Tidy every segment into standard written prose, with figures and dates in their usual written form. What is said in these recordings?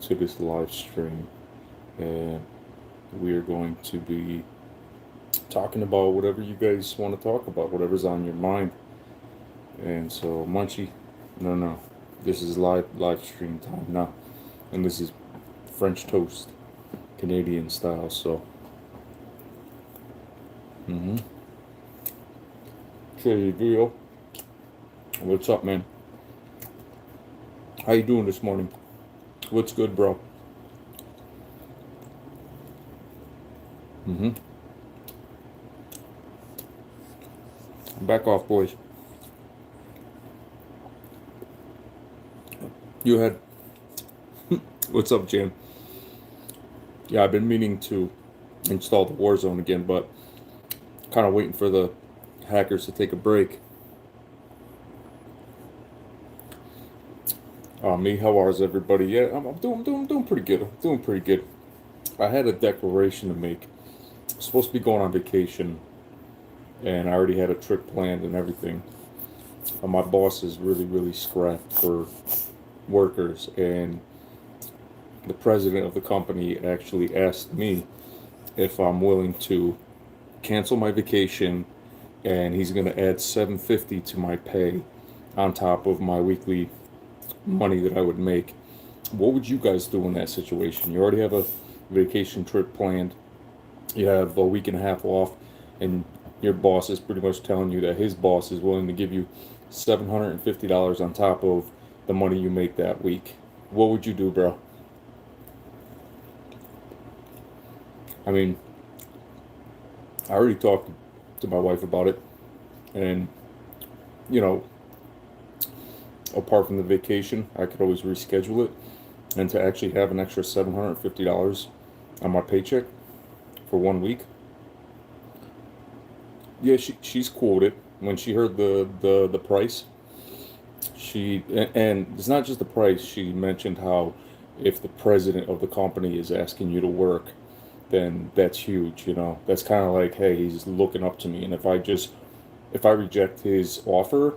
to this live stream. And we are going to be talking about whatever you guys want to talk about, whatever's on your mind. And so, Munchie, no, this is live stream time now, and this is French toast, Canadian style. So, mm-hmm. Okay, Dio, what's up, man? How you doing this morning? What's good, bro? Mm-hmm. Back off, boys. You had what's up, Jim? Yeah, I've been meaning to install the Warzone again, but kind of waiting for the hackers to take a break. Me, how is everybody? Yeah, I'm doing pretty good. I'm doing pretty good. I had a declaration to make. I'm supposed to be going on vacation, and I already had a trip planned and everything. My boss is really strapped for workers, and the president of the company actually asked me if I'm willing to cancel my vacation, and he's going to add 750 to my pay on top of my weekly money that I would make. What would you guys do in that situation? You already have a vacation trip planned. You have a week and a half off, and your boss is pretty much telling you that his boss is willing to give you $750 on top of the money you make that week. What would you do, bro? I mean, I already talked to my wife about it, and you know, apart from the vacation, I could always reschedule it, and to actually have an extra $750 on my paycheck for 1 week. Yeah, she's quoted when she heard the price. And it's not just the price. She mentioned how if the president of the company is asking you to work, then that's huge. That's kind of like, hey, he's looking up to me, and if I reject his offer,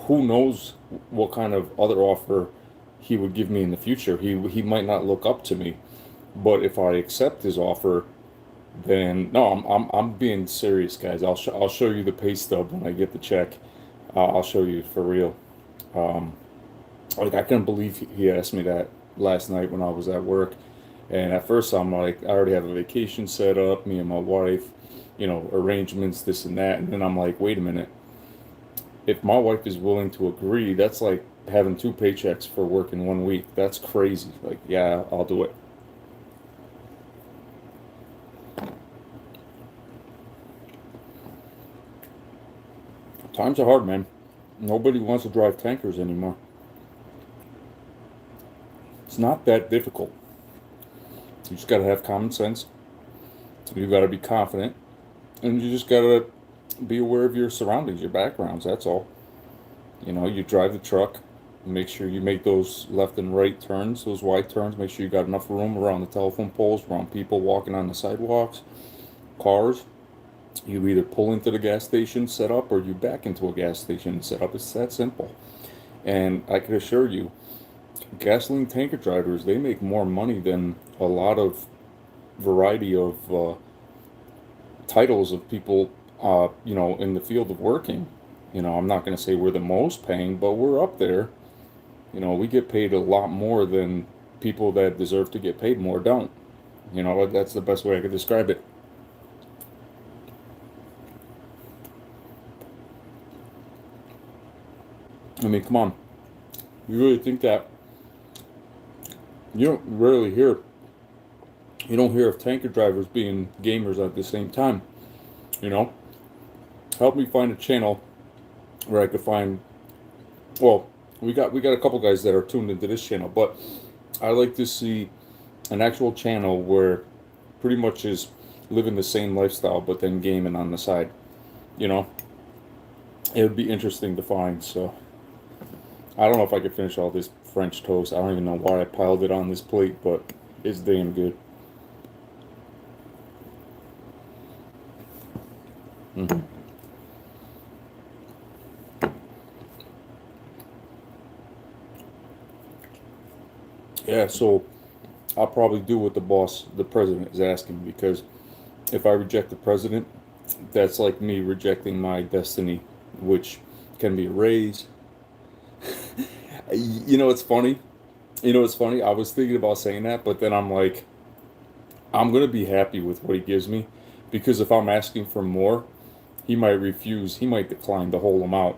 who knows what kind of other offer he would give me in the future. He might not look up to me, but if I accept his offer, then no, I'm being serious, guys. I'll show you the pay stub when I get the check. I'll show you for real. Um, like I couldn't believe he asked me that last night when I was at work, and at first I'm like, I already have a vacation set up, me and my wife, arrangements, this and that, and then I'm like, wait a minute. If my wife is willing to agree, that's like having two paychecks for work in 1 week. That's crazy. Like, yeah, I'll do it. Times are hard, man. Nobody wants to drive tankers anymore. It's not that difficult. You just gotta have common sense. You gotta be confident, and you just gotta be aware of your surroundings, your backgrounds. That's all. You drive the truck. Make sure you make those left and right turns, those wide turns. Make sure you got enough room around the telephone poles, around people walking on the sidewalks, cars. You either pull into the gas station set up, or you back into a gas station set up. It's that simple. And I can assure you, gasoline tanker drivers, they make more money than a lot of variety of titles of people, in the field of working. I'm not going to say we're the most paying, but we're up there. We get paid a lot more than people that deserve to get paid more don't. That's the best way I could describe it. I mean, come on. You really think that you don't rarely hear you don't hear of tanker drivers being gamers at the same time, you know? Help me find a channel where I could find well, we got a couple guys that are tuned into this channel, but I like to see an actual channel where pretty much is living the same lifestyle but then gaming on the side. You know? It would be interesting to find, so I don't know if I could finish all this French toast. I don't even know why I piled it on this plate, but it's damn good. Mm-hmm. Yeah, so I'll probably do what the president is asking, because if I reject the president, that's like me rejecting my destiny, which can be a raise. You know, it's funny. You know, it's funny. I was thinking about saying that, but then I'm like, I'm gonna be happy with what he gives me, because if I'm asking for more, he might refuse. He might decline the whole amount.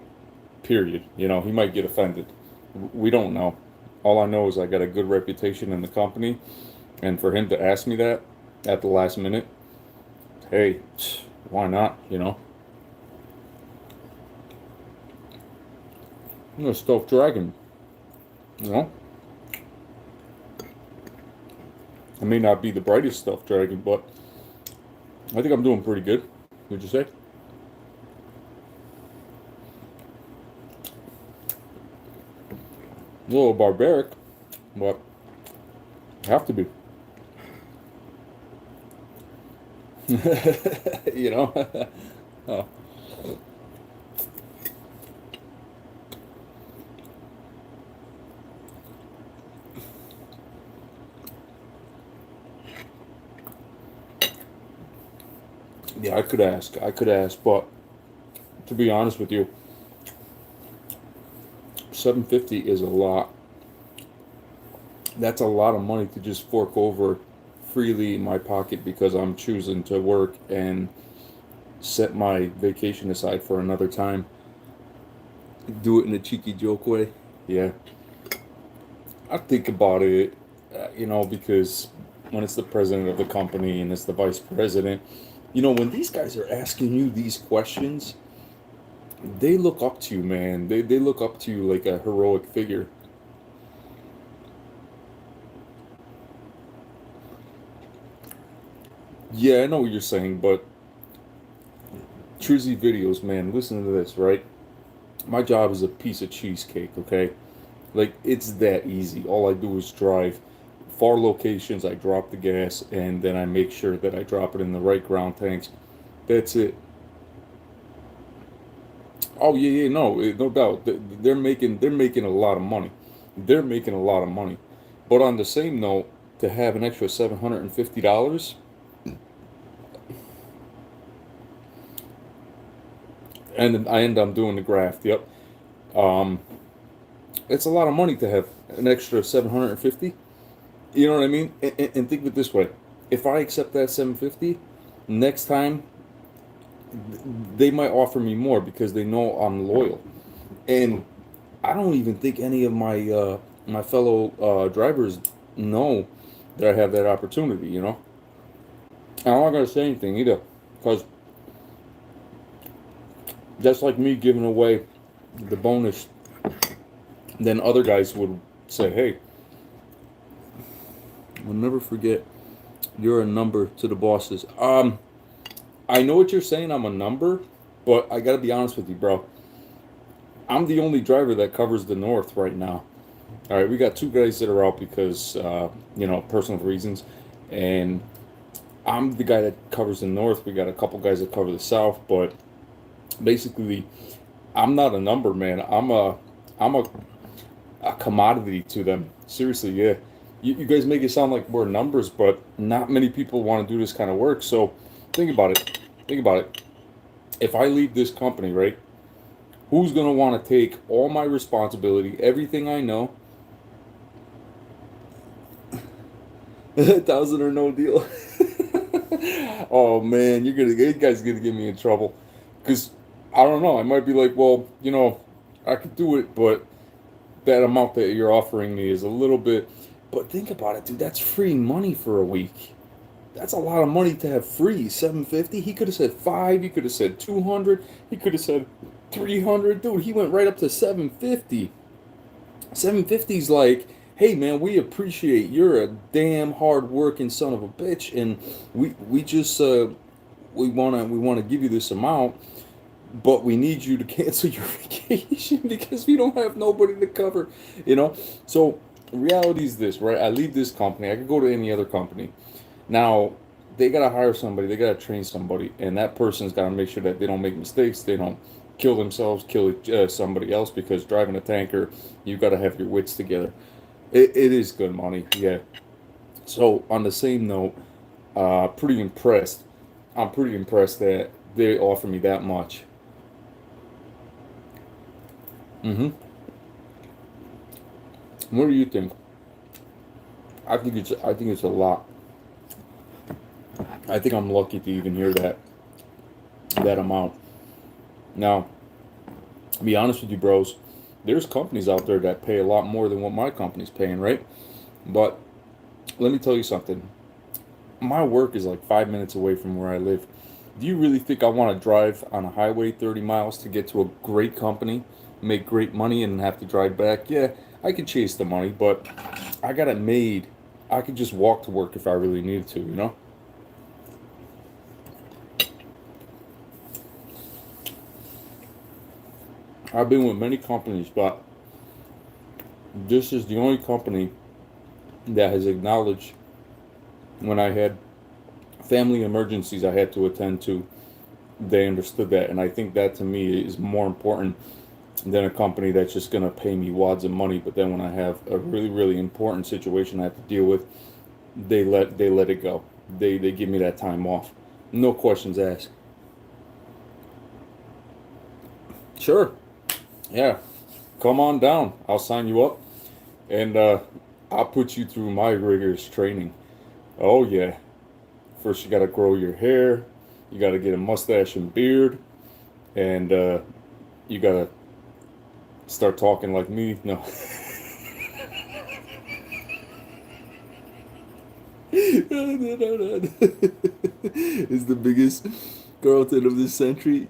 Period. You know, he might get offended. We don't know. All I know is I got a good reputation in the company, and for him to ask me that at the last minute, hey, why not? You know, I'm a stealth dragon. You know, I may not be the brightest stealth dragon, but I think I'm doing pretty good. Would you say? A little barbaric, but have to be. You know. Oh. Yeah, I could ask. I could ask, but to be honest with you, 750 is a lot. That's a lot of money to just fork over freely in my pocket because I'm choosing to work and set my vacation aside for another time. Do it in a cheeky joke way. Yeah, I think about it, because when it's the president of the company and it's the vice president, when these guys are asking you these questions, they look up to you, man. They look up to you like a heroic figure. Yeah, I know what you're saying, but Trizzy videos, man, listen to this, right? My job is a piece of cheesecake, okay? Like, it's that easy. All I do is drive far locations, I drop the gas, and then I make sure that I drop it in the right ground tanks. That's it. Oh yeah, yeah, no, no doubt. They're making a lot of money. They're making a lot of money. But on the same note, to have an extra $750, and I end up doing the graft. Yep. Um, it's a lot of money to have an extra 750. You know what I mean? And think of it this way: if I accept that 750, next time they might offer me more because they know I'm loyal. And I don't even think any of my fellow drivers know that I have that opportunity. And I'm not gonna say anything either, because that's like me giving away the bonus. Then other guys would say, "Hey, we'll never forget you're a number to the bosses." I know what you're saying. I'm a number, but I gotta be honest with you, bro. I'm the only driver that covers the north right now. All right, we got two guys that are out because personal reasons, and I'm the guy that covers the north. We got a couple guys that cover the south, but basically, I'm not a number, man. I'm a commodity to them. Seriously, yeah. You guys make it sound like we're numbers, but not many people want to do this kind of work. So think about it. Think about it. If I leave this company, right? Who's gonna want to take all my responsibility, everything I know? 1,000 or no deal. Oh man, you guys gonna get me in trouble, because I don't know. I might be like, well, I could do it, but that amount that you're offering me is a little bit. But think about it, dude. That's free money for a week. That's a lot of money to have free. 750. He could have said five. He could have said 200. He could have said 300. Dude, he went right up to 750. 750's like, hey man, we appreciate you're a damn hard working son of a bitch, and we just we wanna give you this amount, but we need you to cancel your vacation because we don't have nobody to cover, you know. So reality is this, right? I leave this company. I could go to any other company. Now they gotta hire somebody. They gotta train somebody, and that person's gotta make sure that they don't make mistakes. They don't kill themselves, kill somebody else, because driving a tanker, you gotta have your wits together. It is good money, yeah. So on the same note, pretty impressed. I'm pretty impressed that they offer me that much. Mm-hmm. What do you think? I think it's a lot. I think I'm lucky to even hear that amount. Now, to be honest with you, bros, there's companies out there that pay a lot more than what my company's paying, right? But let me tell you something. My work is like 5 minutes away from where I live. Do you really think I want to drive on a highway 30 miles to get to a great company, make great money, and have to drive back? Yeah, I could chase the money, but I got it made. I could just walk to work if I really needed to, you know? I've been with many companies, but this is the only company that has acknowledged when I had family emergencies I had to attend to, they understood that. And I think that to me is more important than a company that's just going to pay me wads of money. But then when I have a really, really important situation I have to deal with, they let it go. They give me that time off. No questions asked. Sure. Yeah. Come on down. I'll sign you up and I'll put you through my rigorous training. Oh, yeah. First, you got to grow your hair, you got to get a mustache and beard, and you got to start talking like me. No. Is the biggest Carlton of this century.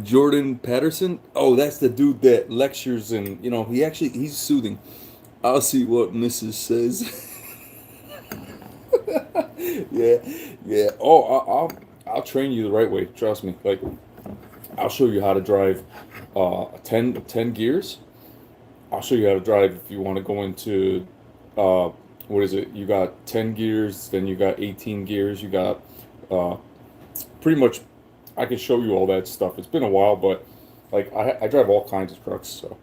Jordan Patterson. Oh, that's the dude that lectures and he's soothing. I'll see what Mrs. says. Yeah, yeah. Oh, I'll train you the right way. Trust me. Like I'll show you how to drive 10 gears. I'll show you how to drive if you want to go into uh, what is it? You got 10 gears, then you got 18 gears, you got uh, pretty much. I can show you all that stuff. It's been a while, but like I drive all kinds of trucks, so.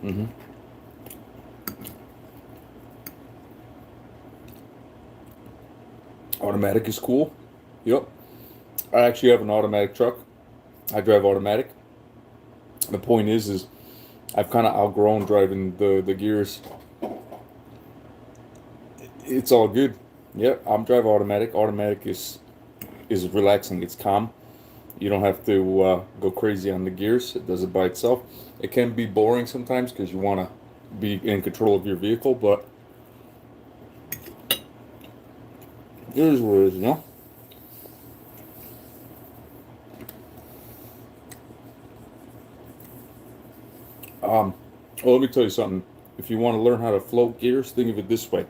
Hmm. Automatic is cool. Yep. I actually have an automatic truck. I drive automatic. The point is I've kind of outgrown driving the gears. It's all good. Yep, I'm drive automatic. Automatic is relaxing. It's calm. You don't have to go crazy on the gears. It does it by itself. It can be boring sometimes because you want to be in control of your vehicle, but it is what it is, you know? Um, well, let me tell you something. If you want to learn how to float gears, think of it this way.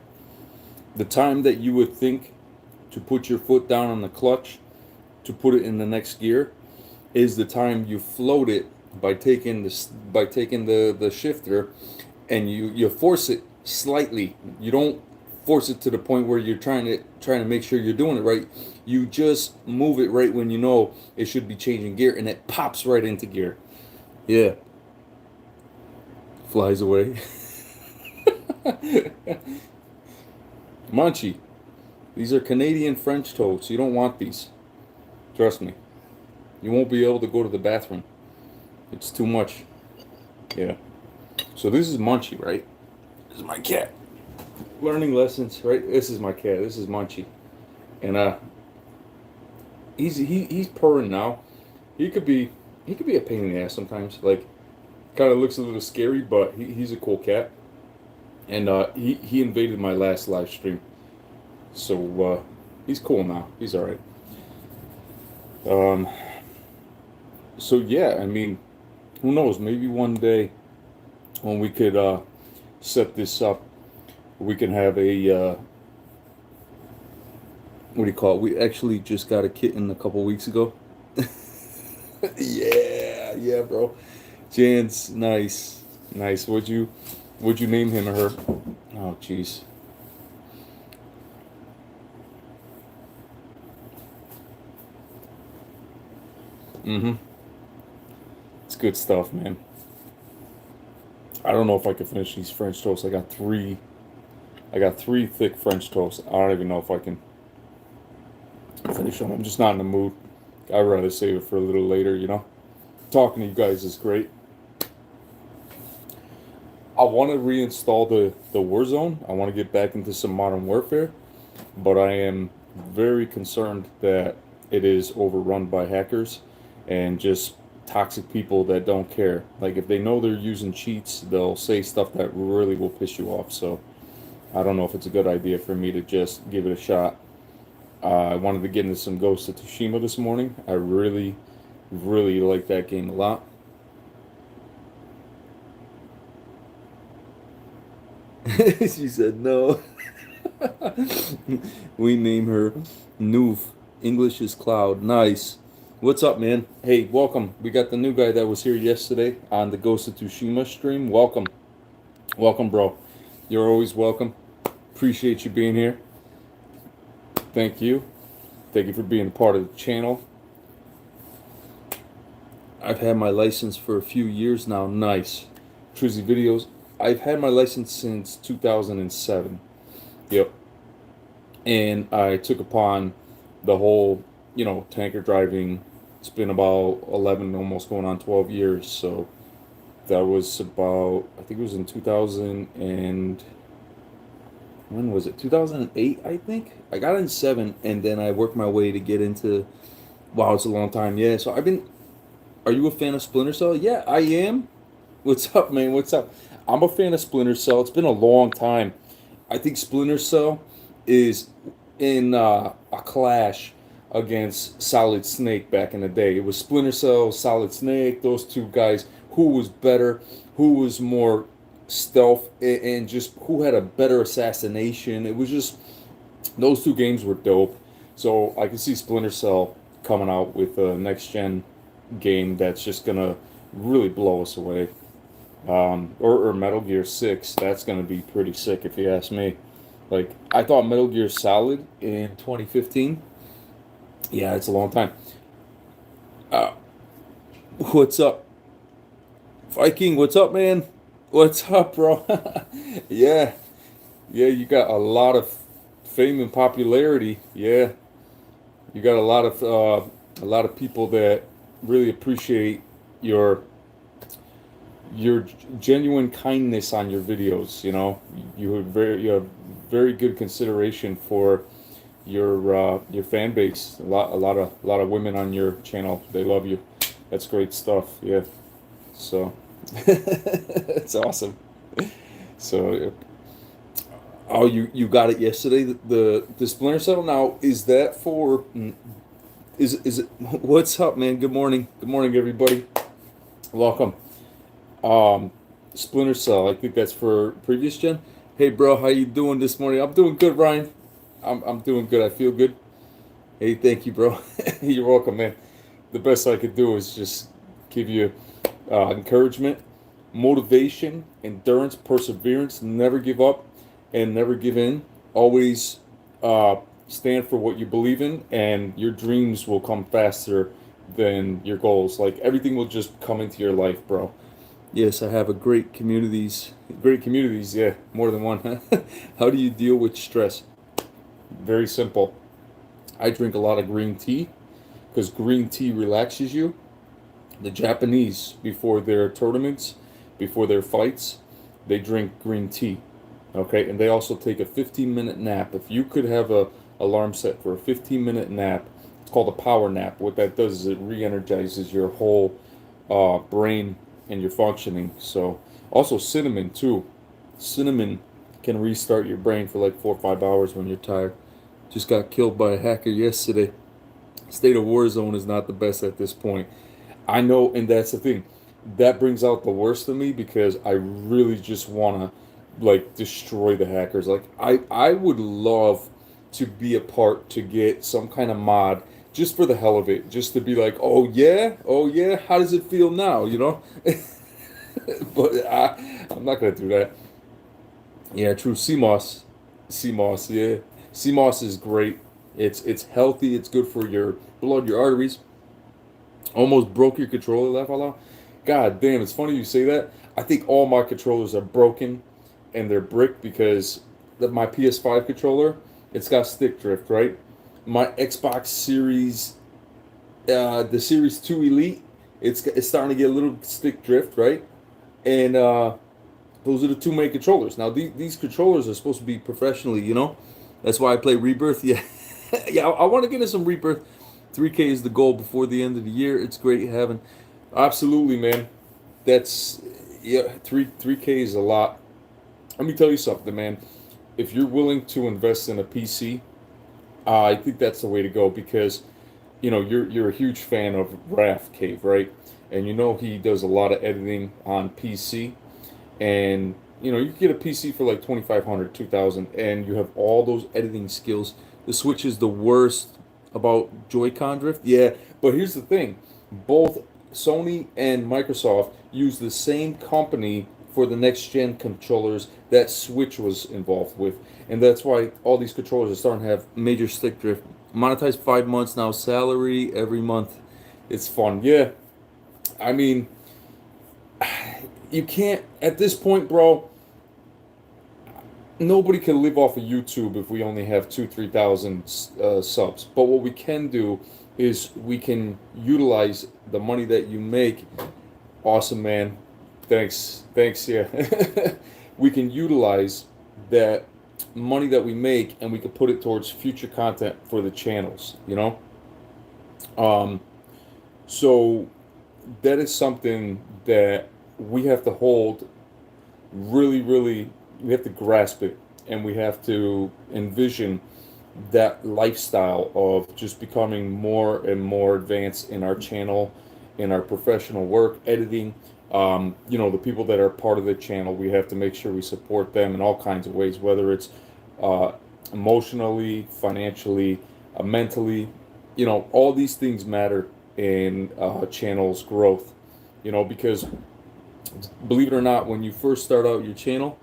The time that you would think to put your foot down on the clutch to put it in the next gear is the time you float it by taking the shifter and you force it slightly. You don't force it to the point where you're trying to make sure you're doing it right. You just move it right when you know it should be changing gear and it pops right into gear. Yeah, flies away. Munchie. These are Canadian French toads. You don't want these. Trust me. You won't be able to go to the bathroom. It's too much. Yeah. So this is Munchie, right? This is my cat. Learning lessons, right? This is my cat. This is Munchie. And he's purring now. He could be he could be a pain in the ass sometimes. Like kind of looks a little scary, but he's a cool cat. And he invaded my last live stream. So he's cool now. He's all right. Um, so yeah, I mean, who knows? Maybe one day when we could set this up, we can have a what do you call it? We actually just got a kitten a couple weeks ago. Yeah, yeah, bro. Jan's nice, nice. Would you name him or her? Oh, jeez. Mm-hmm. It's good stuff, man. I don't know if I can finish these French toasts. I got three thick French toasts. I don't even know if I can finish them. I'm just not in the mood. I'd rather save it for a little later, you know. Talking to you guys is great. I want to reinstall the Warzone. I want to get back into some Modern Warfare, but I am very concerned that it is overrun by hackers and just toxic people that don't care. Like if they know they're using cheats, they'll say stuff that really will piss you off. So I don't know if it's a good idea for me to just give it a shot. I wanted to get into some Ghost of Tsushima this morning. I really, really like that game a lot. She said no. We name her Noof. English is Cloud. Nice. What's up, man? Hey, welcome. We got the new guy that was here yesterday on the Ghost of Tsushima stream. Welcome. Welcome, bro. You're always welcome. Appreciate you being here. Thank you. Thank you for being a part of the channel. I've had my license for a few years now. Nice. Trizzy Videos. I've had my license since 2007. Yep. And I took upon the whole, tanker driving. It's been about 11, almost going on 12 years. So that was about, I think it was in 2000 and, when was it? 2008, I think. I got in 7, and then I worked my way to get into, wow, it's a long time. Yeah, so are you a fan of Splinter Cell? Yeah, I am. What's up, man? What's up? I'm a fan of Splinter Cell. It's been a long time. I think Splinter Cell is in a clash against Solid Snake back in the day. It was Splinter Cell, Solid Snake, those two guys. Who was better? Who was more stealth? And just who had a better assassination? It was just, those two games were dope. So I can see Splinter Cell coming out with a next-gen game that's just going to really blow us away. Or Metal Gear 6, that's going to be pretty sick if you ask me. Like, I thought Metal Gear Solid in 2015. Yeah, it's a long time. What's up? Viking, what's up, man? What's up, bro? Yeah. Yeah, you got a lot of fame and popularity. Yeah. You got a lot of people that really appreciate your genuine kindness on your videos. You have very good consideration for your fan base. A lot of women on your channel. They love you. That's great stuff. Yeah. So it's awesome. So oh, you got it yesterday. The Splinter Cell. Now is that for? Is it? What's up, man? Good morning. Good morning, everybody. Welcome. Splinter Cell. I think that's for previous gen. Hey, bro, how you doing this morning? I'm doing good, Ryan. I'm doing good. I feel good. Hey, thank you, bro. You're welcome, man. The best I could do is just give you encouragement, motivation, endurance, perseverance. Never give up and never give in. Always stand for what you believe in, and your dreams will come faster than your goals. Like everything will just come into your life, bro. Yes, I have a great communities. Great communities, yeah, more than one. How do you deal with stress? Very simple. I drink a lot of green tea because green tea relaxes you. The Japanese, before their tournaments, before their fights, they drink green tea. Okay, and they also take a 15-minute nap. If you could have a alarm set for a 15-minute nap, it's called a power nap. What that does is it re-energizes your whole brain and your functioning. So also cinnamon too. Cinnamon can restart your brain for like 4 or 5 hours when you're tired. Just got killed by a hacker yesterday. State of Warzone is not the best at this point. I know, and that's the thing. That brings out the worst of me because I really just want to like destroy the hackers. Like I would love to be a part to get some kind of mod just for the hell of it, just to be like, oh yeah, how does it feel now, But I'm not gonna do that. Yeah, true. CMOS, yeah. CMOS is great. It's healthy. It's good for your blood, your arteries. Almost broke your controller, laugh out loud. God damn, it's funny you say that. I think all my controllers are broken and they're brick because my PS5 controller, it's got stick drift, right? My Xbox Series, the Series 2 Elite, it's starting to get a little stick drift, right? And those are the two main controllers. Now these controllers are supposed to be professionally, you know. That's why I play Rebirth. Yeah, yeah. I want to get into some Rebirth. 3K is the goal before the end of the year. It's great having. Absolutely, man. That's yeah. Three K is a lot. Let me tell you something, man. If you're willing to invest in a PC, I think that's the way to go because you're a huge fan of Raph Cave, right? And you know he does a lot of editing on PC. And you can get a PC for like 2,500, 2,000, and you have all those editing skills. The Switch is the worst about Joy-Con drift. Yeah, but here's the thing. Both Sony and Microsoft use the same company for the next gen controllers that Switch was involved with. And that's why all these controllers are starting to have major stick drift. Monetized 5 months now, salary every month. It's fun. Yeah. I mean, you can't at this point, bro. Nobody can live off of YouTube if we only have 3,000 subs. But what we can do is we can utilize the money that you make. Awesome, man. Thanks. Yeah, we can utilize that money that we make and we can put it towards future content for the channels. Um, so that is something that we have to hold really, really, we have to grasp it and we have to envision that lifestyle of just becoming more and more advanced in our channel, in our professional work, editing. The people that are part of the channel, we have to make sure we support them in all kinds of ways, whether it's uh, emotionally, financially, mentally. All these things matter in channel's growth. Because believe it or not, when you first start out your channel,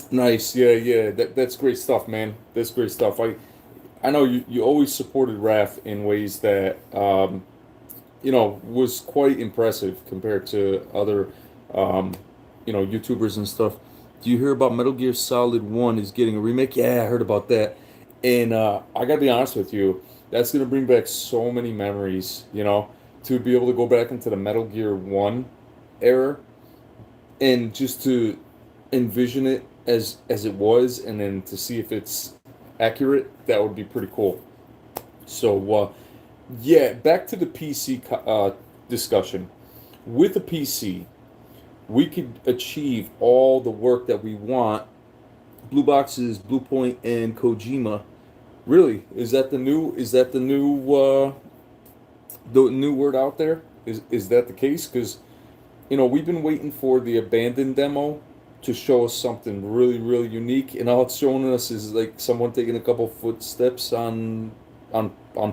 nice, yeah, that's great stuff, man. That's great stuff. I know you always supported Raph in ways that was quite impressive compared to other um, YouTubers and stuff. Do you hear about Metal Gear Solid 1 is getting a remake? Yeah, I heard about that. And I gotta be honest with you, that's gonna bring back so many memories, to be able to go back into the Metal Gear 1 era and just to envision it as it was and then to see if it's accurate, that would be pretty cool. So yeah, back to the PC discussion. With a PC, we could achieve all the work that we want. Blue Boxes, Bluepoint, and Kojima. Really, is that the new word out there? Is that the case? Because we've been waiting for the abandoned demo to show us something really, really unique, and all it's showing us is like someone taking a couple footsteps on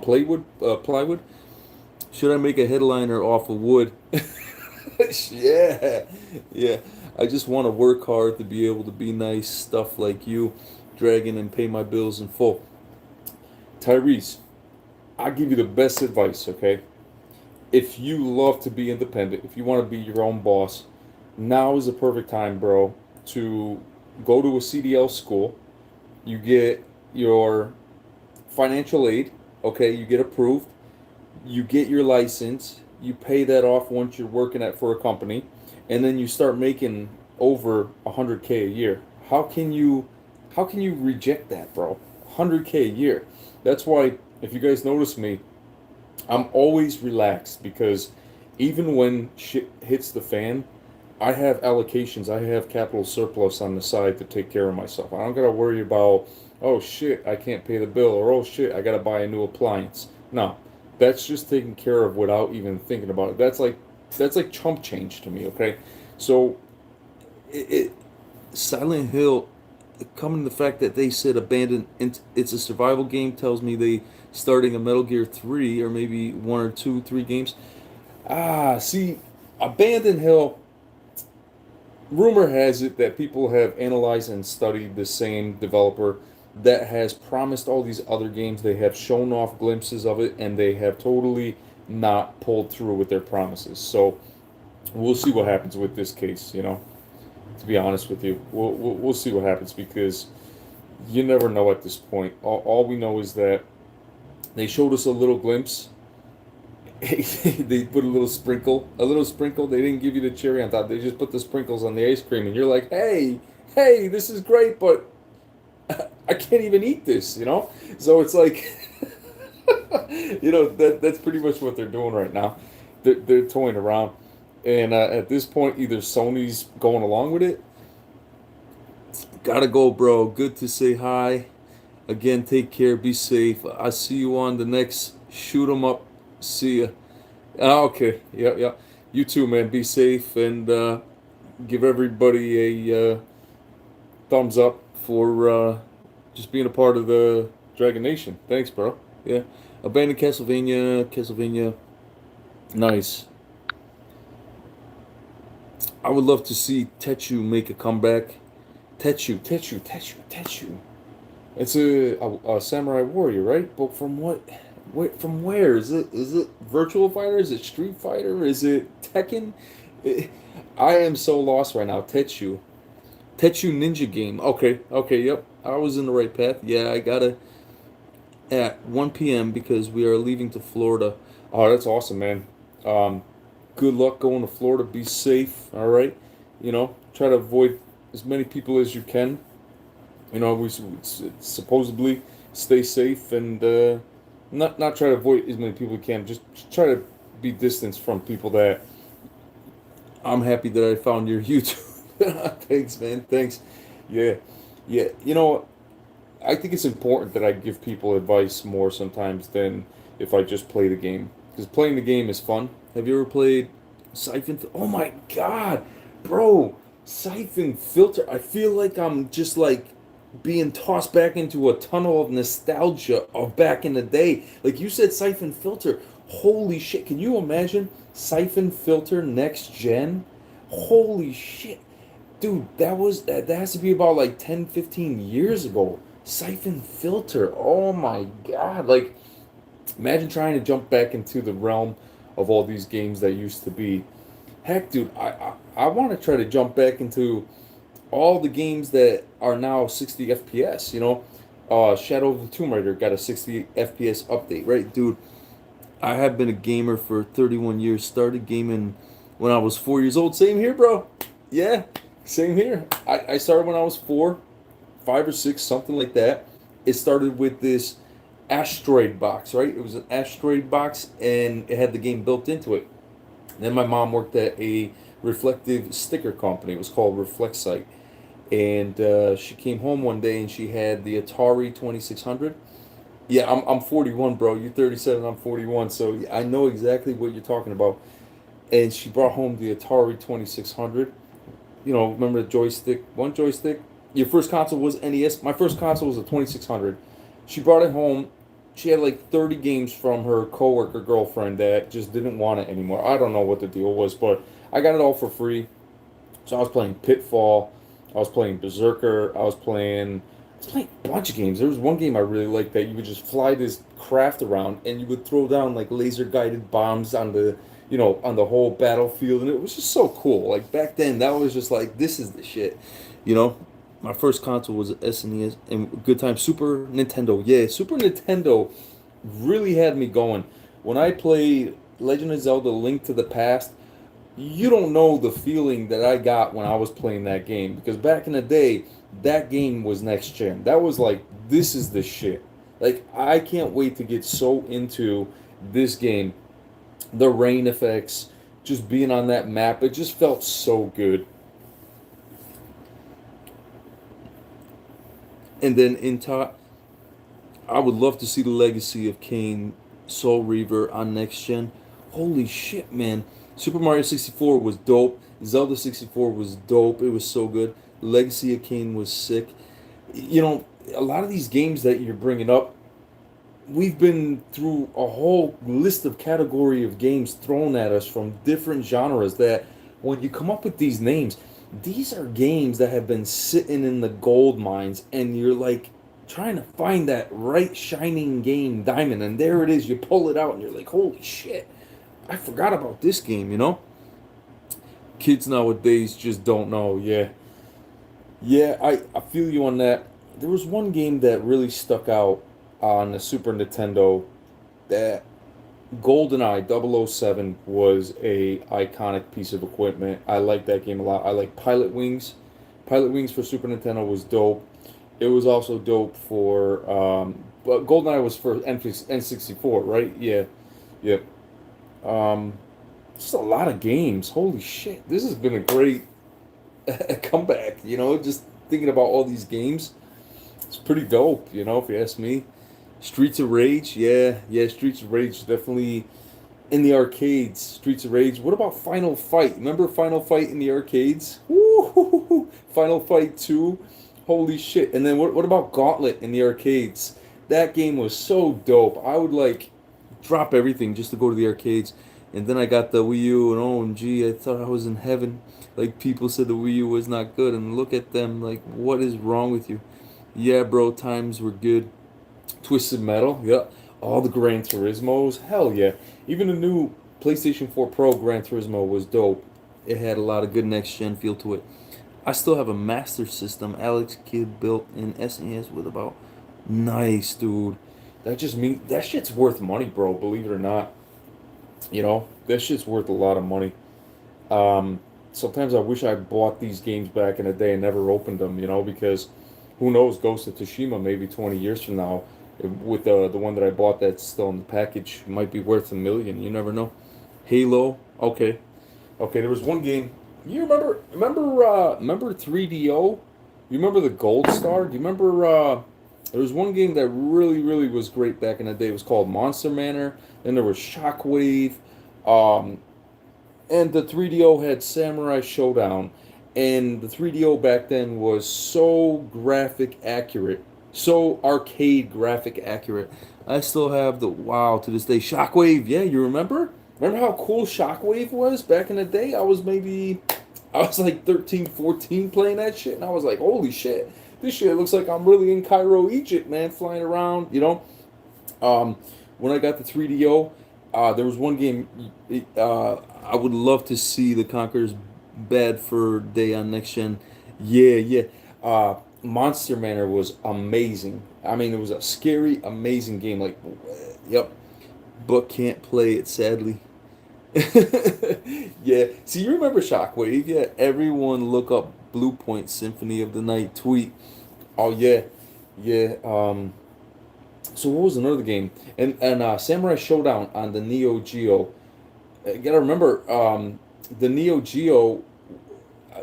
plywood. Should I make a headliner off of wood? Yeah, yeah. I just want to work hard to be able to be nice stuff like you, dragging and pay my bills in full. Tyrese, I'll give you the best advice, okay? If you love to be independent, if you want to be your own boss, now is the perfect time, bro, to go to a CDL school. You get your financial aid, okay? You get approved. You get your license. You pay that off once you're working for a company, and then you start making over 100K a year. How can you reject that, bro? 100K a year. That's why if you guys notice me, I'm always relaxed because even when shit hits the fan, I have allocations, I have capital surplus on the side to take care of myself. I don't gotta worry about, oh shit, I can't pay the bill, or oh shit, I gotta buy a new appliance. No, that's just taken care of without even thinking about it. That's like chump change to me. Okay, so it Silent Hill, coming to the fact that they said abandoned, it's a survival game tells me they starting a Metal Gear 3 or maybe one or two, three games. See, Abandoned Hill, rumor has it that people have analyzed and studied the same developer that has promised all these other games. They have shown off glimpses of it and they have totally not pulled through with their promises. So we'll see what happens with this case. To be honest with you, we'll see what happens because you never know at this point. All we know is that they showed us a little glimpse. They put a little sprinkle. They didn't give you the cherry on top. They just put the sprinkles on the ice cream, and you're like, hey, this is great, but I can't even eat this. So it's like, that's pretty much what they're doing right now. They're toying around, and at this point, either Sony's going along with it. Gotta go, bro. Good to say hi. Again, take care. Be safe. I see you on the next shoot 'em up. See ya. Ah, okay. Yeah, yeah. You too, man. Be safe and give everybody a thumbs up for just being a part of the Dragon Nation. Thanks, bro. Yeah. Abandoned Castlevania. Castlevania. Nice. I would love to see Tetsu make a comeback. Tetsu. It's a samurai warrior, right? But from what? From where is it? Is it Virtual Fighter? Is it Street Fighter? Is it Tekken? I am so lost right now. Tetsu Ninja game. Okay, yep. I was in the right path. Yeah, I gotta at 1 p.m. because we are leaving to Florida. Oh, that's awesome, man. Um, Good luck going to Florida. Be safe. All right. Try to avoid as many people as you can. We supposedly stay safe and not try to avoid as many people you can. Just try to be distanced from people that. I'm happy that I found your YouTube. Thanks, man. Thanks. Yeah, yeah. I think it's important that I give people advice more sometimes than if I just play the game. Because playing the game is fun. Have you ever played Siphon? Oh my God, bro! Siphon Filter. I feel like I'm just like being tossed back into a tunnel of nostalgia of back in the day. Like you said, Siphon Filter. Holy shit! Can you imagine Siphon Filter next gen? Holy shit, dude! That has to be about like 10, 15 years ago. Siphon Filter. Oh my God! Like imagine trying to jump back into the realm of all these games that used to be. Heck, dude, I want to try to jump back into all the games that are now 60 FPS. Shadow of the Tomb Raider got a 60 FPS update, right, dude? I have been a gamer for 31 years. Started gaming when I was 4 years old. Same here, bro. Yeah, same here. I started when I was 4, 5 or 6, something like that. It started with this asteroid box, right? It was an asteroid box, and it had the game built into it. Then my mom worked at a reflective sticker company. It was called Reflexite. And she came home one day and she had the Atari 2600. Yeah, I'm 41, bro. You're 37, I'm 41. So yeah, I know exactly what you're talking about. And she brought home the Atari 2600. Remember the joystick? One joystick? Your first console was NES. My first console was a 2600. She brought it home. She had like 30 games from her coworker girlfriend that just didn't want it anymore. I don't know what the deal was, but I got it all for free. So I was playing Pitfall. I was playing Berserker. I was playing a bunch of games. There was one game I really liked that you would just fly this craft around and you would throw down like laser guided bombs on the whole battlefield, and it was just so cool. Like back then, that was just like this is the shit, you know. My first console was an SNES, and good time Super Nintendo. Yeah, Super Nintendo really had me going. When I played Legend of Zelda: Link to the Past, you don't know the feeling that I got when I was playing that game, because back in the day, that game was next gen. That was like, this is the shit. Like, I can't wait to get so into this game. The rain effects, just being on that map, it just felt so good. And then in top, I would love to see the Legacy of Kain Soul Reaver on next gen. Holy shit, man. Super Mario 64 was dope. Zelda 64 was dope. It was so good. Legacy of Kain was sick. You know, a lot of these games that you're bringing up, we've been through a whole list of category of games thrown at us from different genres that when you come up with these names, these are games that have been sitting in the gold mines, and you're like trying to find that right shining game diamond, and there it is. You pull it out and you're like, holy shit. I forgot about this game, you know? Kids nowadays just don't know. Yeah. Yeah, I feel you on that. There was one game that really stuck out on the Super Nintendo that GoldenEye 007 was a iconic piece of equipment. I like that game a lot. I like Pilot Wings. Pilot Wings for Super Nintendo was dope. It was also dope for but GoldenEye was for N64, right? Yeah. Yep. Um just a lot of games. Holy shit. This has been a great comeback, you know, just thinking about all these games. It's pretty dope, you know, if you ask me. Streets of Rage, yeah, yeah, Streets of Rage definitely in the arcades. Streets of Rage. What about Final Fight? Remember Final Fight in the arcades? Woo! Final Fight 2. Holy shit. And then what about Gauntlet in the arcades? That game was so dope. I would like drop everything just to go to the arcades. And then I got the Wii U and OMG, I thought I was in heaven. Like people said the Wii U was not good and look at them like what is wrong with you? Yeah, bro, times were good. Twisted Metal, yeah. All the Gran Turismos, hell yeah. Even the new PlayStation 4 Pro Gran Turismo was dope. It had a lot of good next gen feel to it. I still have a Master System Alex Kidd built in SNES with about nice, dude. That just mean that shit's worth money, bro. Believe it or not, you know that shit's worth a lot of money. Sometimes I wish I bought these games back in the day and never opened them, you know, because who knows, Ghost of Tsushima maybe 20 years from now, with the one that I bought that's still in the package, might be worth $1 million. You never know. Halo, okay, okay. There was one game. You remember 3DO? You remember the Gold Star? Do you remember? There was one game that really was great back in the day. It was called Monster Manor. Then there was Shockwave. Um, and the 3DO had Samurai Showdown, and the 3DO back then was so graphic accurate, so arcade graphic accurate. I still have the wow to this day. Shockwave, yeah, you remember? Remember how cool Shockwave was back in the day? I was like 13, 14 playing that shit, and I was like, holy shit, this shit looks like I'm really in Cairo, Egypt, man, flying around, you know? Um, when I got the 3DO, there was one game I would love to see the Conqueror's Bad Fur Day on next gen. Yeah, yeah. Monster Manor was amazing. I mean, it was a scary, amazing game. Like, yep, but can't play it sadly. Yeah. See, you remember Shockwave? Yeah. Everyone look up Blue Point Symphony of the Night tweet. Oh yeah, yeah. So what was another game? And Samurai Showdown on the Neo Geo. You gotta remember, the Neo Geo,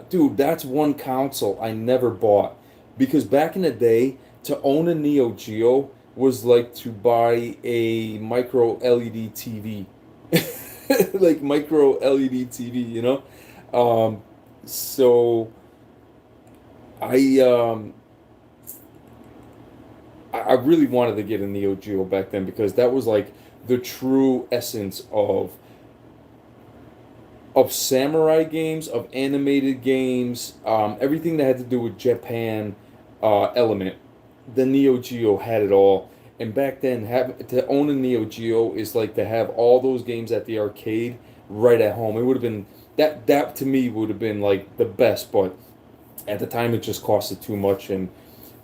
dude. That's one console I never bought because back in the day, to own a Neo Geo was like to buy a micro LED TV, like micro LED TV. You know, so I um, I really wanted to get a Neo Geo back then because that was like the true essence of samurai games, of animated games, everything that had to do with Japan element. The Neo Geo had it all. And back then, to own a Neo Geo is like to have all those games at the arcade right at home. It would have been that to me would have been like the best, but at the time it just costed too much, and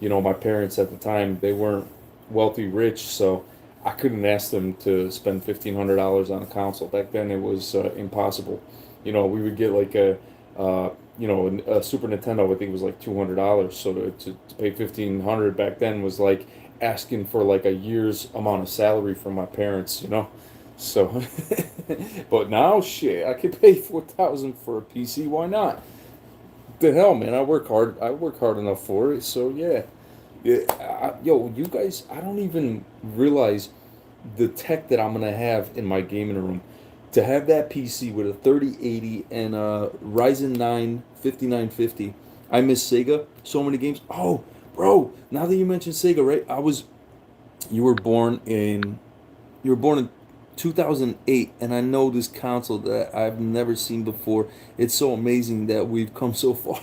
you know my parents at the time they weren't wealthy rich, so I couldn't ask them to spend $1,500 on a console. Back then it was impossible. You know, we would get like a Super Nintendo. I think it was like $200. So to pay 1,500 back then was like asking for like a year's amount of salary from my parents. You know, so but now shit, I could pay 4,000 for a PC. Why not? The hell, man! I work hard. I work hard enough for it. So yeah, yeah. Yo, you guys, I don't even realize the tech that I'm gonna have in my gaming room. To have that PC with a 3080 and a Ryzen 9 5950. I miss Sega. So many games. Oh, bro! Now that you mentioned Sega, right? You were born in. You were born in 2008, and I know this console that I've never seen before. It's so amazing that we've come so far.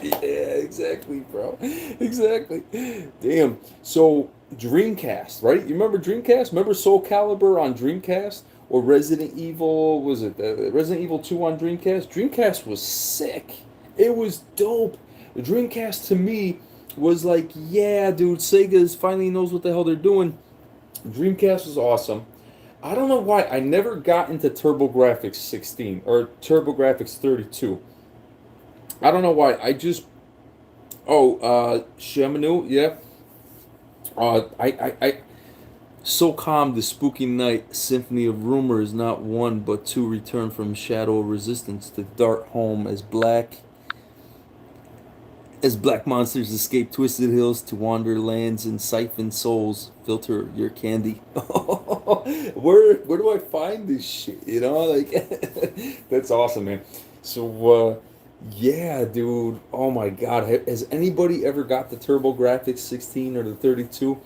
Yeah, exactly, bro. Exactly. Damn. So Dreamcast, right? You remember Dreamcast? Remember Soul Calibur on Dreamcast? or Resident Evil, was it Resident Evil 2 on Dreamcast? Dreamcast was sick. It was dope. The Dreamcast to me was like, yeah, dude, Sega's finally knows what the hell they're doing. Dreamcast was awesome. I don't know why I never got into TurboGrafx 16 or TurboGrafx 32. I don't know why. I just Shamanu, yeah. I so calm the spooky night, symphony of rumors, not one but two return from shadow of resistance to dart home as black monsters escape twisted hills to wander lands and siphon souls, filter your candy. Where do I find this shit? You know, like that's awesome, man. So yeah, dude. Oh my God, has anybody ever got the TurboGrafx 16 or the 32?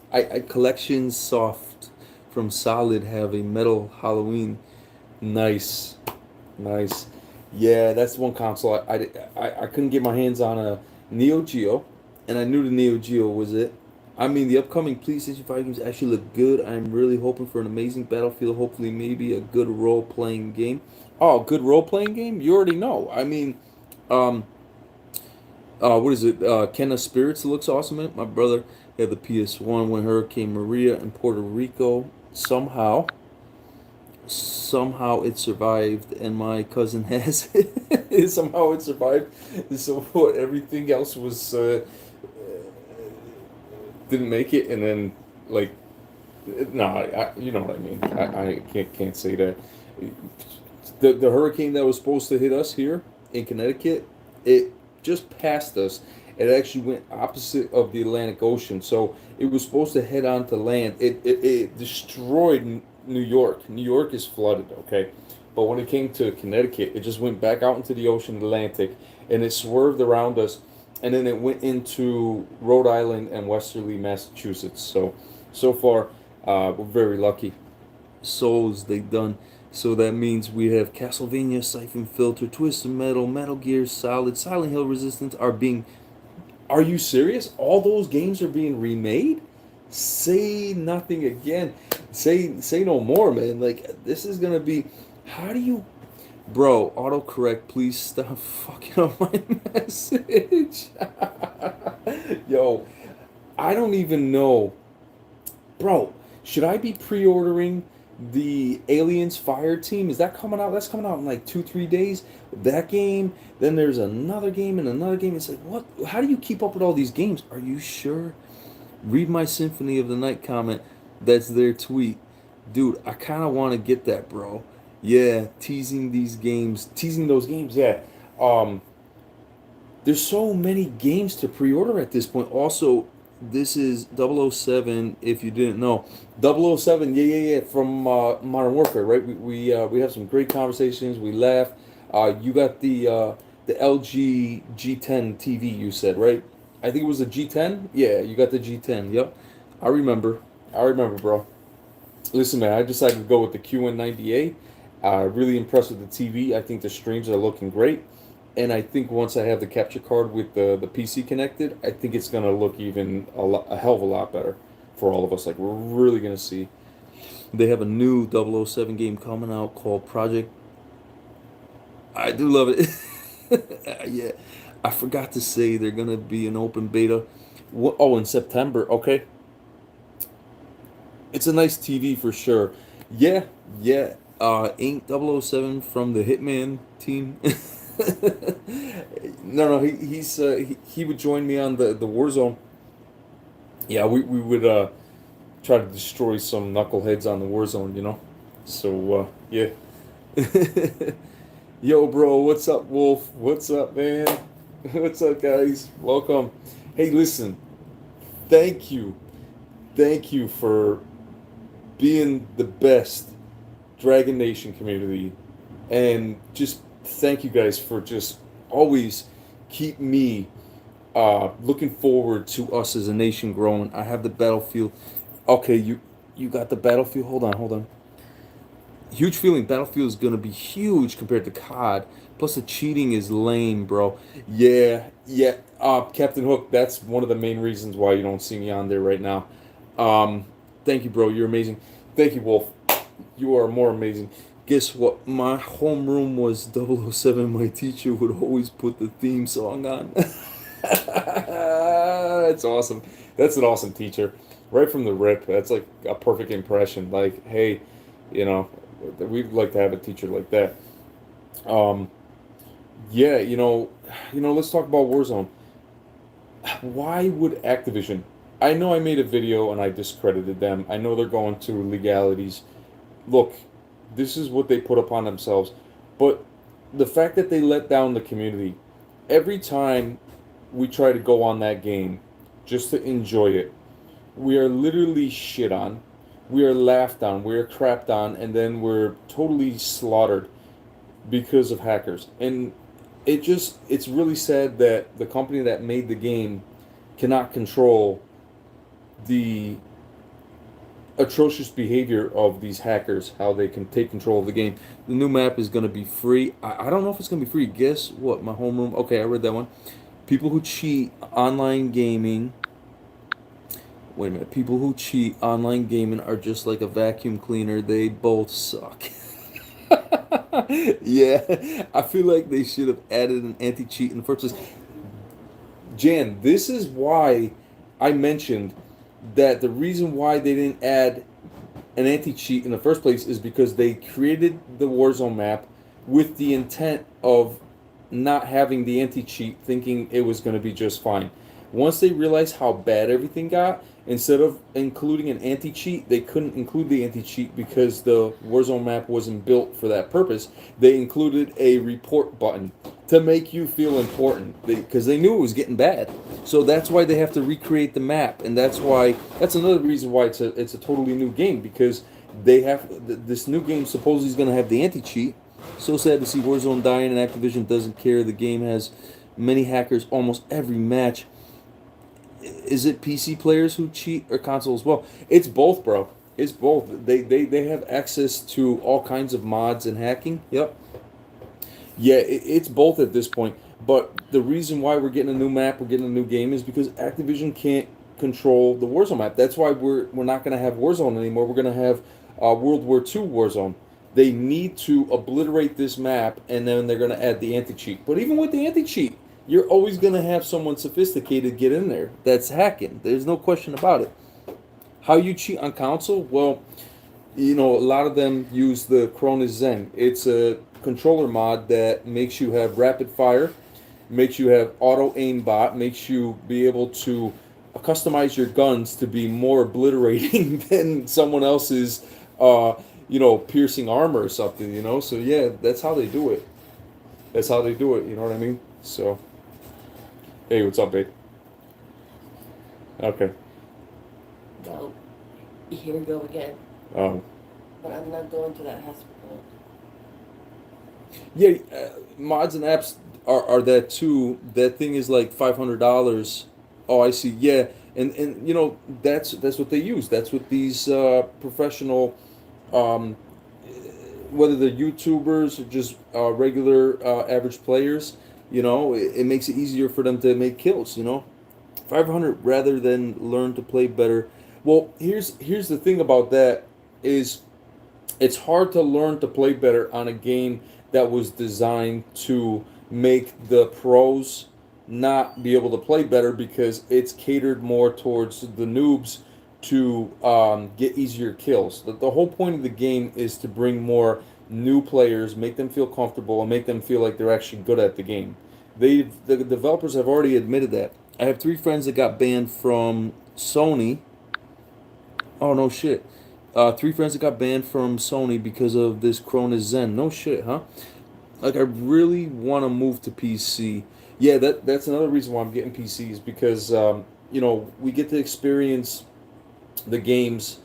I collections soft from Solid have a metal Halloween. Nice, nice. Yeah, that's one console I couldn't get my hands on a Neo Geo, and I knew the Neo Geo was it. I mean, the upcoming PlayStation 5 games actually look good. I'm really hoping for an amazing Battlefield, hopefully maybe a good role-playing game. Oh, good role-playing game? You already know. I mean, um, what is it? Ken of Spirits looks awesome in it. My brother had the PS1 when Hurricane Maria in Puerto Rico. Somehow it survived, and my cousin has it. Somehow it survived. So what? Everything else was didn't make it, and then like no, you know what I mean. I can't say that. The hurricane that was supposed to hit us here in Connecticut, it just passed us. It actually went opposite of the Atlantic Ocean, so it was supposed to head onto land. It destroyed New York. New York is flooded, okay? But when it came to Connecticut, it just went back out into the ocean Atlantic, and it swerved around us, and then it went into Rhode Island and westerly Massachusetts. So far, we're very lucky. Souls they done. So that means we have Castlevania, Siphon Filter, Twisted Metal, Metal Gear Solid, Silent Hill Resistance are being. Are you serious? All those games are being remade? Say nothing again. Say no more, man. Like this is gonna be. How do you, bro? Autocorrect, please stop fucking up my message. Yo, I don't even know, bro. Should I be pre-ordering the Aliens Fire Team? Is that coming out? That's coming out in like 2-3 days. That game. Then there's another game and another game. It's like what? How do you keep up with all these games? Are you sure? Read my Symphony of the Night comment. That's their tweet. Dude, I kind of want to get that, bro. Yeah, teasing those games. Yeah. Um, there's so many games to pre-order at this point. Also, this is 007. If you didn't know, 007. Yeah. From Modern Warfare, right? We have some great conversations. We laugh. You got the LG G10 TV. You said, right? I think it was a G10. Yeah, you got the G10. Yep, I remember. Bro. Listen, man, I decided to go with the QN90A. Really impressed with the TV. I think the streams are looking great. And I think once I have the capture card with the PC connected, I think it's going to look even a hell of a lot better for all of us. Like, we're really going to see. They have a new 007 game coming out called Project. I do love it. Yeah. I forgot to say they're going to be an open beta. Oh, in September. Okay. It's a nice TV for sure. Yeah. Ain't 007 from the Hitman team. No, he would join me on the Warzone. Yeah, we would try to destroy some knuckleheads on the Warzone, you know. So yeah. Yo, bro, what's up, Wolf? What's up, man? What's up, guys? Welcome. Hey, listen. Thank you for being the best Dragon Nation community, and just thank you guys for just always keep me looking forward to us as a nation growing. I have the Battlefield. Okay, you got the Battlefield. Hold on. Huge feeling. Battlefield is gonna be huge compared to COD. Plus the cheating is lame, bro. Yeah. Captain Hook. That's one of the main reasons why you don't see me on there right now. Thank you, bro. You're amazing. Thank you, Wolf. You are more amazing. Guess what? My homeroom was 007. My teacher would always put the theme song on. That's awesome. That's an awesome teacher. Right from the rip. That's like a perfect impression. Like, hey, you know, we'd like to have a teacher like that. Um, yeah, let's talk about Warzone. Why would Activision? I know I made a video and I discredited them. I know they're going through legalities. Look, this is what they put upon themselves. But the fact that they let down the community, every time we try to go on that game just to enjoy it, we are literally shit on. We are laughed on. We are crapped on. And then we're totally slaughtered because of hackers. And it's really sad that the company that made the game cannot control the atrocious behavior of these hackers, how they can take control of the game. The new map is going to be free. I don't know if it's going to be free. Guess what? My homeroom. Okay, I read that one. People who cheat online gaming. Wait a minute. People who cheat online gaming are just like a vacuum cleaner. They both suck. Yeah, I feel like they should have added an anti-cheat in the first place. Jan, this is why I mentioned that the reason why they didn't add an anti-cheat in the first place is because they created the Warzone map with the intent of not having the anti-cheat, thinking it was going to be just fine. Once they realized how bad everything got, instead of including an anti-cheat, they couldn't include the anti-cheat because the Warzone map wasn't built for that purpose. They included a report button to make you feel important because they knew it was getting bad. So that's why they have to recreate the map, and that's another reason why it's a totally new game, because they have this new game supposedly is going to have the anti-cheat. So sad to see Warzone dying, and Activision doesn't care. The game has many hackers almost every match. Is it PC players who cheat or console as well? It's both, bro. It's both. They have access to all kinds of mods and hacking. Yep. Yeah, it's both at this point. But the reason why we're getting a new map, we're getting a new game, is because Activision can't control the Warzone map. That's why we're not going to have Warzone anymore. We're going to have World War II Warzone. They need to obliterate this map, and then they're going to add the anti-cheat. But even with the anti-cheat, you're always going to have someone sophisticated get in there that's hacking. There's no question about it. How you cheat on console? Well, a lot of them use the Cronus Zen. It's a controller mod that makes you have rapid fire, makes you have auto aimbot, makes you be able to customize your guns to be more obliterating than someone else's, piercing armor or something. So yeah, that's how they do it. That's how they do it. You know what I mean? So, hey, what's up, babe? Okay. Well, here we go again. Um, But I'm not going to that hospital. yeah, mods and apps are that too. That thing is like $500. Oh, I see. Yeah, and that's what they use. That's what these professional, um, whether they're YouTubers or just regular average players, it makes it easier for them to make kills. 500 rather than learn to play better. Well, here's the thing about that is it's hard to learn to play better on a game that was designed to make the pros not be able to play better, because it's catered more towards the noobs to get easier kills. The whole point of the game is to bring more new players, make them feel comfortable, and make them feel like they're actually good at the game. The developers have already admitted that. I have 3 friends that got banned from Sony. Oh, no shit. 3 friends that got banned from Sony because of this Cronus Zen. No shit, huh? Like, I really want to move to PC. Yeah, that's another reason why I'm getting PCs, because we get to experience the games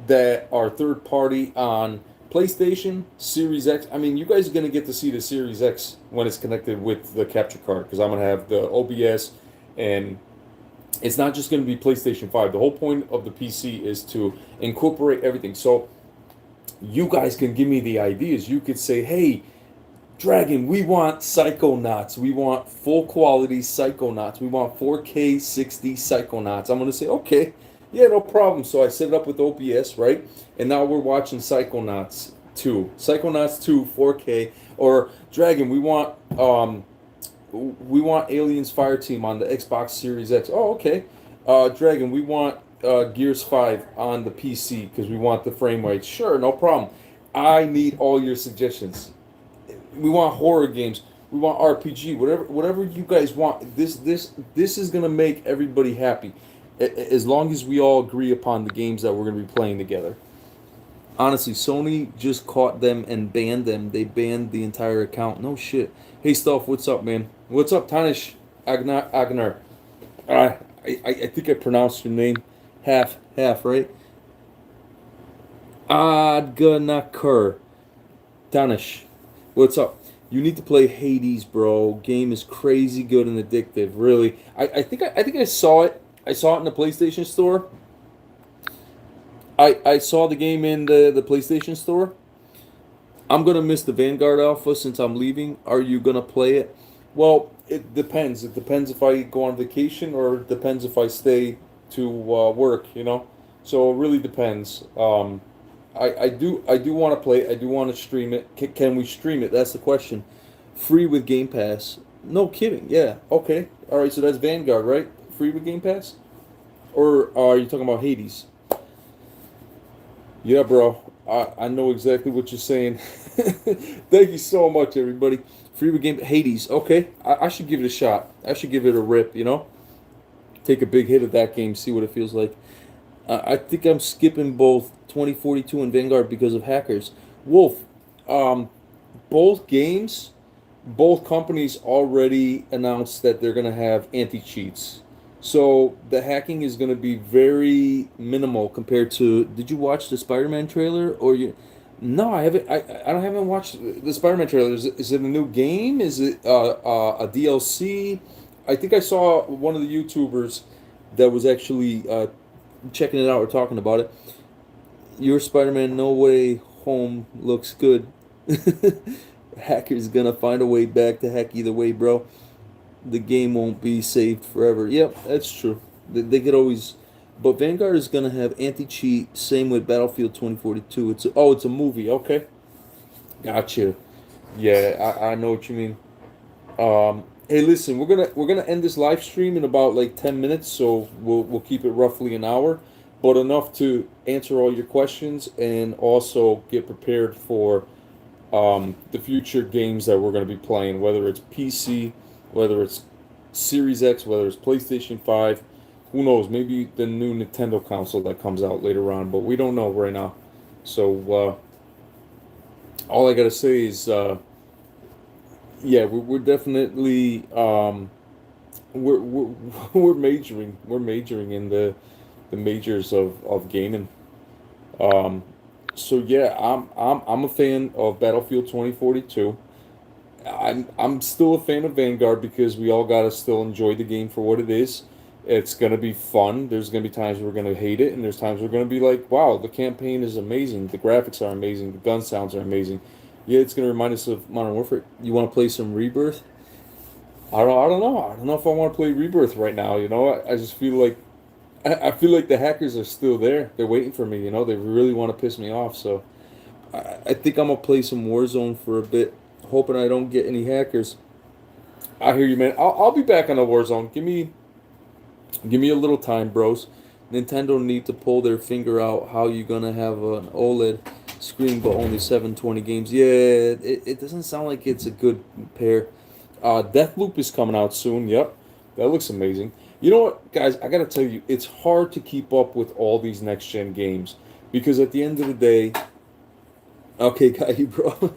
that are third party on PlayStation, Series X. I mean, you guys are going to get to see the Series X when it's connected with the capture card, because I'm going to have the OBS, and it's not just going to be PlayStation 5. The whole point of the PC is to incorporate everything. So you guys can give me the ideas. You could say, hey, Dragon, we want Psychonauts. We want full quality Psychonauts. We want 4K 60 Psychonauts. I'm going to say, okay. Yeah, no problem. So I set it up with OBS, right? And now we're watching Psychonauts 2. Psychonauts 2 4K or Dragon, we want Aliens Fireteam on the Xbox Series X. Oh, okay. Dragon, we want Gears 5 on the PC because we want the frame rate. Sure, no problem. I need all your suggestions. We want horror games. We want RPG. Whatever you guys want. This is gonna make everybody happy, as long as we all agree upon the games that we're gonna be playing together. Honestly, Sony just caught them and banned them. They banned the entire account. No shit. Hey, Stuff, what's up, man? What's up, Tanish Agnar? I think I pronounced your name half, right? Adganakur. Tanish, what's up? You need to play Hades, bro. Game is crazy good and addictive. Really, I think I saw it. I saw it in the PlayStation Store. I saw the game in the PlayStation Store. I'm gonna miss the Vanguard Alpha since I'm leaving. Are you gonna play it? Well, it depends. It depends if I go on vacation or it depends if I stay to work. So it really depends. I do want to play it. I do want to stream it. Can we stream it? That's the question. Free with Game Pass. No kidding. Yeah. Okay. All right. So that's Vanguard, right? Free with Game Pass. Or are you talking about Hades? Yeah, bro. I know exactly what you're saying. Thank you so much, everybody. Free with Game Hades. Okay, I should give it a shot. I should give it a rip. Take a big hit of that game, see what it feels like. I think I'm skipping both 2042 and Vanguard because of hackers. Wolf, um, both games, both companies already announced that they're going to have anti cheats. So the hacking is going to be very minimal compared to. Did you watch the Spider-Man trailer or you? No, I haven't. I haven't watched the Spider-Man trailer. Is it a new game? Is it a DLC? I think I saw one of the YouTubers that was actually checking it out or talking about it. Your Spider-Man No Way Home looks good. Hacker's gonna find a way back to hack either way, bro. The game won't be saved forever. Yep, that's true. They could always, but Vanguard is gonna have anti-cheat. Same with Battlefield 2042. It's a movie. Okay, gotcha. Yeah, I know what you mean. Hey, listen, we're gonna end this live stream in about like 10 minutes, so we'll keep it roughly an hour, but enough to answer all your questions and also get prepared for the future games that we're gonna be playing, whether it's PC, whether it's Series X, whether it's PlayStation 5, who knows, maybe the new Nintendo console that comes out later on, but we don't know right now. So all I gotta say is. Yeah, we're definitely we're we're majoring in the majors of gaming. Um, so yeah, I'm a fan of Battlefield 2042. I'm still a fan of Vanguard because we all gotta still enjoy the game for what it is. It's gonna be fun. There's gonna be times we're gonna hate it, and there's times we're gonna be like, wow, the campaign is amazing, the graphics are amazing, the gun sounds are amazing. Yeah, it's gonna remind us of Modern Warfare. You want to play some Rebirth? I don't know. I don't know if I want to play Rebirth right now. I just feel like I feel like the hackers are still there. They're waiting for me. They really want to piss me off. So I think I'm gonna play some Warzone for a bit, hoping I don't get any hackers. I hear you, man. I'll be back on the Warzone. Give me a little time, bros. Nintendo need to pull their finger out. How you gonna have an OLED screen but only 720 games? Yeah, it doesn't sound like it's a good pair. Deathloop is coming out soon. Yep, that looks amazing. You know what, guys? I gotta tell you, it's hard to keep up with all these next gen games because at the end of the day, okay, got you, bro.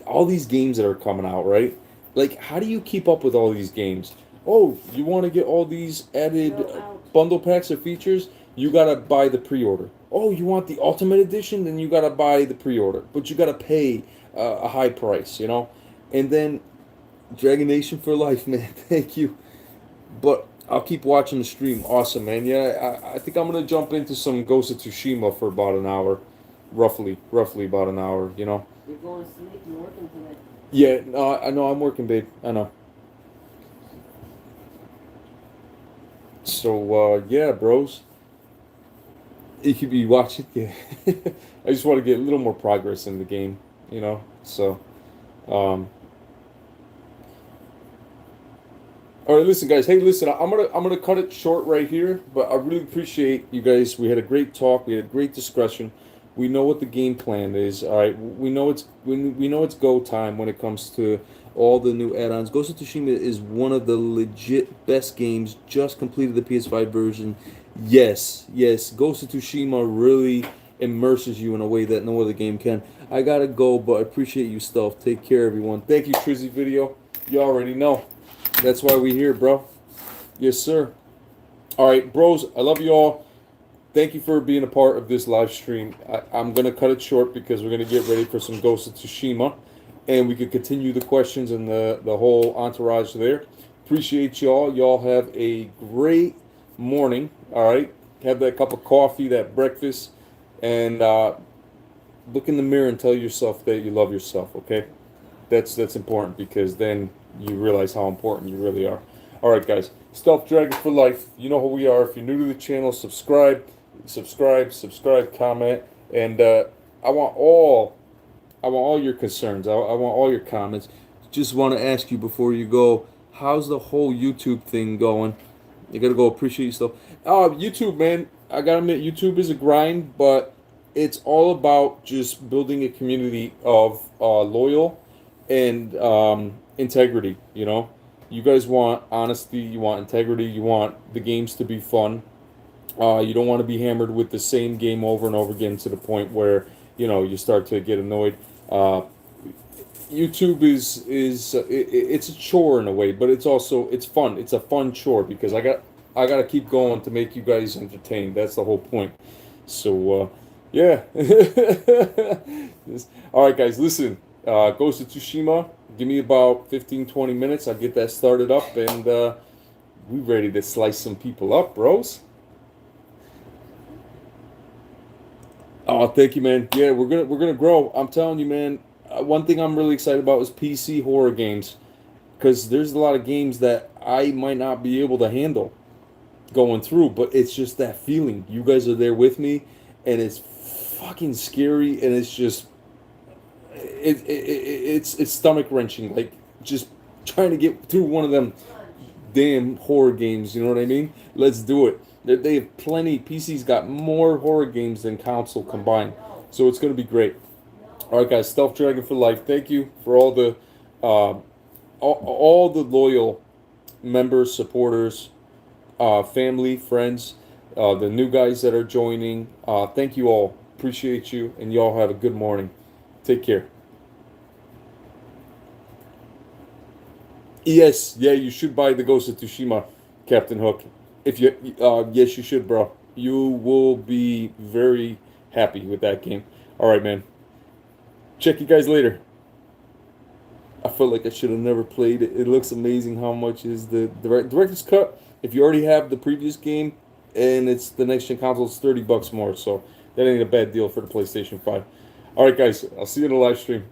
All these games that are coming out, right? Like, how do you keep up with all these games? Oh, you want to get all these added bundle packs or features? You gotta buy the pre-order. Oh, you want the Ultimate Edition? Then you gotta buy the pre-order, but you gotta pay a high price. And then Dragon Nation for life, man. Thank you. But I'll keep watching the stream. Awesome, man. Yeah, I think I'm gonna jump into some Ghost of Tsushima for about an hour, roughly about an hour. You're going to sleep. You're working tonight. Yeah, no, I know I'm working, babe. I know. So yeah, bros. You could be watching. Yeah. I just want to get a little more progress in the game, you know. So, um, all right, listen, guys. Hey, listen, I'm gonna cut it short right here. But I really appreciate you guys. We had a great talk. We had a great discussion. We know what the game plan is. All right, we know it's go time when it comes to all the new add-ons. Ghost of Tsushima is one of the legit best games. Just completed the PS5 version. Yes, yes. Ghost of Tsushima really immerses you in a way that no other game can. I gotta go, but I appreciate you, Stealth. Take care, everyone. Thank you, Trizzy Video. You already know. That's why we here, bro. Yes, sir. All right, bros. I love you all. Thank you for being a part of this live stream. I'm gonna cut it short because we're gonna get ready for some Ghost of Tsushima, and we could continue the questions and the whole entourage there. Appreciate y'all. Y'all have a great morning. All right. Have that cup of coffee, that breakfast, and look in the mirror and tell yourself that you love yourself. Okay. That's important because then you realize how important you really are. All right, guys. Stealth Dragon for life. You know who we are. If you're new to the channel, subscribe, comment, and I want all your concerns. I want all your comments. Just want to ask you before you go, how's the whole YouTube thing going? You gotta go appreciate yourself. YouTube, man. I gotta admit, YouTube is a grind, but it's all about just building a community of loyal and integrity. You know, you guys want honesty, you want integrity, you want the games to be fun. You don't want to be hammered with the same game over and over again to the point where you start to get annoyed. Uh, YouTube it's a chore in a way, but it's fun. It's a fun chore because I got to keep going to make you guys entertained. That's the whole point. So yeah. All right, guys. Listen, Ghost of Tsushima. Give me about 15-20 minutes. I'll get that started up, and we ready to slice some people up, bros. Oh, thank you, man. Yeah, we're gonna grow. I'm telling you, man. One thing I'm really excited about is PC horror games, because there's a lot of games that I might not be able to handle going through, but it's just that feeling. You guys are there with me, and it's fucking scary, and it's just it's stomach wrenching. Like just trying to get through one of them damn horror games. You know what I mean? Let's do it. They have plenty. PC's got more horror games than console combined, so it's gonna be great. All right, guys. Stealth Dragon for life. Thank you for all the loyal members, supporters, family, friends, the new guys that are joining. Thank you all. Appreciate you, and y'all have a good morning. Take care. Yes, yeah, you should buy the Ghost of Tsushima, Captain Hook. If you, yes, you should, bro. You will be very happy with that game. All right, man. Check you guys later. I felt like I should have never played it. It looks amazing. How much is the director's cut? If you already have the previous game, and it's the next gen console, it's $30 more. So that ain't a bad deal for the PlayStation 5. All right, guys. I'll see you in the live stream.